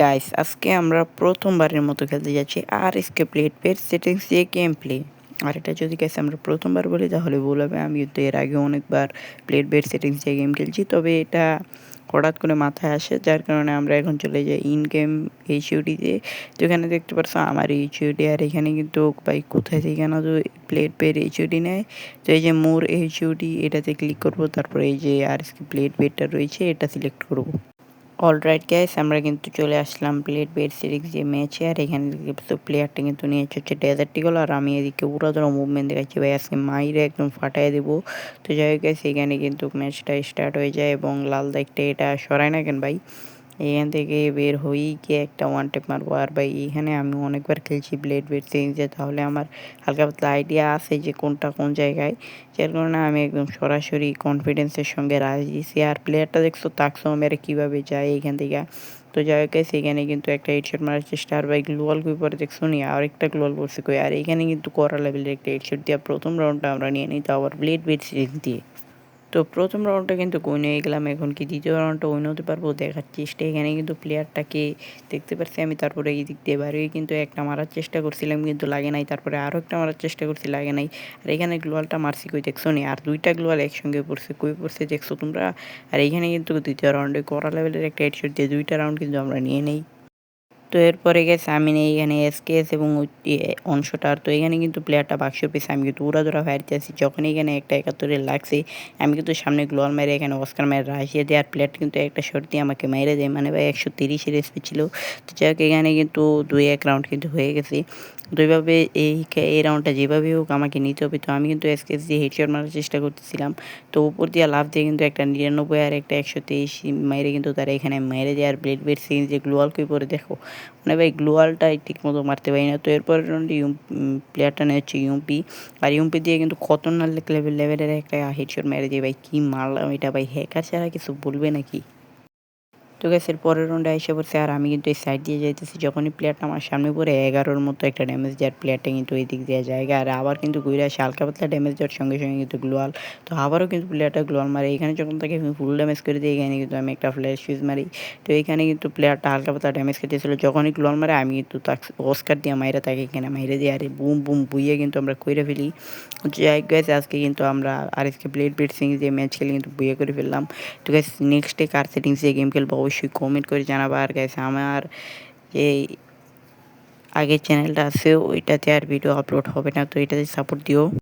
Guys আজকে আমরা প্রথমবারের মতো খেলতে যাচ্ছি আর এসকে প্লেট পেড সেটিংস দিয়ে গেম প্লে। আর এটা যদি গাইস আমরা প্রথমবার বলি তাহলে ভুল হবে। আমি তো এর আগে অনেকবার প্লেট বেড সেটিংস দিয়ে গেম খেলছি, তবে এটা হঠাৎ করে মাথায় আসে, যার কারণে আমরা এখন চলে যাই ইন গেম এইচইউডিতে। তো এখানে দেখতে পাচ্ছ আমার এইচইউডি, আর এখানে কিন্তু ভাই কোথায় থেকে না তো প্লেট পেড এইচইউডি নেয়। তো এই যে মোর এইচইউডি এটাতে ক্লিক করবো, তারপরে এই যে আর এসকে প্লেট বেডটা রয়েছে এটা সিলেক্ট করবো। অলরাইট গাইস, আমরা কিন্তু চলে আসলাম প্লেট বেড সিরিজ যে ম্যাচে। আর এখানে তো প্লেয়ারটা কিন্তু নিয়েছে হচ্ছে ডেজার্ট ইগল, আর আমি এদিকে পুরো মুভমেন্ট দেখাচ্ছি ভাই, আজকে মাইরে একদম ফাটাই দেবো। তো যাই হোক গাইস, এখানে কিন্তু ম্যাচটা স্টার্ট হয়ে যায় এবং লাল দাগটা এটা সরায় না কেন ভাই, এখান থেকে বের হয়েই গিয়ে একটা ওয়ান টেপ মারবো। আর ভাই এখানে আমি অনেকবার খেলছি ব্লেড বেড সিরিজে, তাহলে আমার হালকা পাতলা আইডিয়া আছে যে কোনটা কোন জায়গায়, যার কারণে আমি একদম সরাসরি কনফিডেন্সের সঙ্গে রাজ দিয়েছি। আর প্লেয়ারটা দেখছো তাকসো মেরে কীভাবে যায় এইখান থেকে। তো যাই হোক সেখানে কিন্তু একটা হেডশট মারার চেষ্টা, আর ভাই গ্লোয়াল পরে দেখছো নি আরেকটা গ্লোয়াল পড়ছে কই। আর এইখানে কিন্তু করা লেভেলের একটা হেডশট দিয়ে প্রথম রাউন্ডটা আমরা নিয়ে নিই, তো আবার ব্লেড বেড সিরিজ দিয়ে। তো প্রথম রাউন্ডটা কিন্তু উইন হয়ে গেলাম, এখন কি দ্বিতীয় রাউন্ডটা উইন হতে পারবো দেখার চেষ্টা। এখানে কিন্তু প্লেয়ারটাকে দেখতে পাচ্ছি আমি, তারপরে এই দিক দিয়ে বাইরে কিন্তু একটা মারার চেষ্টা করছিলাম কিন্তু লাগে নাই, তারপরে আরও একটা মারার চেষ্টা করছি লাগে নাই। আর এখানে গ্লোয়ালটা মারছি কই দেখছো নি, আর দুইটা গ্লোয়াল একসঙ্গে পড়ছে কই পড়ছে দেখছো তোমরা। আর এইখানে কিন্তু দ্বিতীয় রাউন্ডে করা লেভেলের একটা হেডশট দিয়ে দুইটা রাউন্ড কিন্তু আমরা নিয়ে নেই। তো এরপরে গেছে আমি নেই এখানে এসকেএস এবং অনশটার। তো এখানে কিন্তু প্লেয়ারটা বাক্সর পেয়েছে, আমি কিন্তু উড়াদুরা ফায়ারতে আসি। যখন এখানে একটা 71 লাগছে, আমি কিন্তু সামনে গ্লোয়াল মেরে এখানে অস্কার মেরে রাশিয়ে দিয়ে, আর প্লেয়ারটা কিন্তু একটা শট দিয়ে আমাকে মেরে দেয়, মানে ভাই 130-এর এসপি ছিল। তো যাই হোক এখানে কিন্তু 2-1 রাউন্ড কিন্তু হয়ে গেছে। তো এইভাবে এই রাউন্ডটা যেভাবে হোক আমাকে নিতে হবে। তো আমি কিন্তু এসকেএস দিয়ে হেডশট মারার চেষ্টা করতেছিলাম, তো উপর দিয়ে লাফ দিয়ে কিন্তু একটা 99 আর একটা 123 মেরে কিন্তু তারা এখানে মেরে দেয়। আর ব্লেড বেড সিরিজ যে গ্লোয়াল কই পরে দেখো, মানে ভাই গ্লোয়ালটাই ঠিক মতো মারতে পারি না। তো এরপরের রাউন্ডে প্লেয়ারটা নিয়ে হচ্ছে ইউম্পি, আর ইউম্পি দিয়ে কিন্তু খতরনাক লেভেলের একটা হেডশট মেরে দিয়ে ভাই কী মারলাম এটা ভাই, হ্যাকার ছাড়া কিছু বলবে নাকি। তো গাইস এর পরের রাউন্ডে আইসা পড়ছে, আর আমি কিন্তু এই সাইড দিয়ে যাইতেছি, যখনই প্লেয়ারটা আমার সামনে পড়ে 11-র মতো একটা ড্যামেজ দেওয়ার প্লেয়ারটা কিন্তু এই দিক দিয়ে জায়গা, আর আবার কিন্তু ঘুরে আসে হালকা পাতলা ড্যামেজ দেওয়ার সঙ্গে সঙ্গে কিন্তু গ্লোয়াল। তো আবারও কিন্তু প্লেয়ারটা গ্লোয়াল মারে, এখানে যখন তাকে আমি ফুল ড্যামেজ করে দিই, এখানে কিন্তু আমি একটা ফ্ল্যাশ ফিউজ মারি। তো এইখানে কিন্তু প্লেয়ারটা হালকা পাতলা ড্যামেজ খেতেছিল, যখনই গ্লোয়াল মারে আমি কিন্তু তাকে অস্কার দিয়ে মাইরা তাকে এখানে মাইরে দিই, আরে বুম বুম বুইয়ে কিন্তু আমরা কইরে ফেলি। যাই গাইস, আজকে কিন্তু আমরা আর এসকে প্লেট বেড সিরিজ যে ম্যাচ খেলে কিন্তু বুইয়ে করে ফেললাম। তো গাইস নেক্সট ডে কার সেটিংস দিয়ে গেম খেলবো অবশ্যই কমেন্ট করে জানাবা। আর গাইস আমার এই আগের চ্যানেলটা আছে ওইটাতে আর ভিডিও আপলোড হবে না, তো এটাতে সাপোর্ট দিও।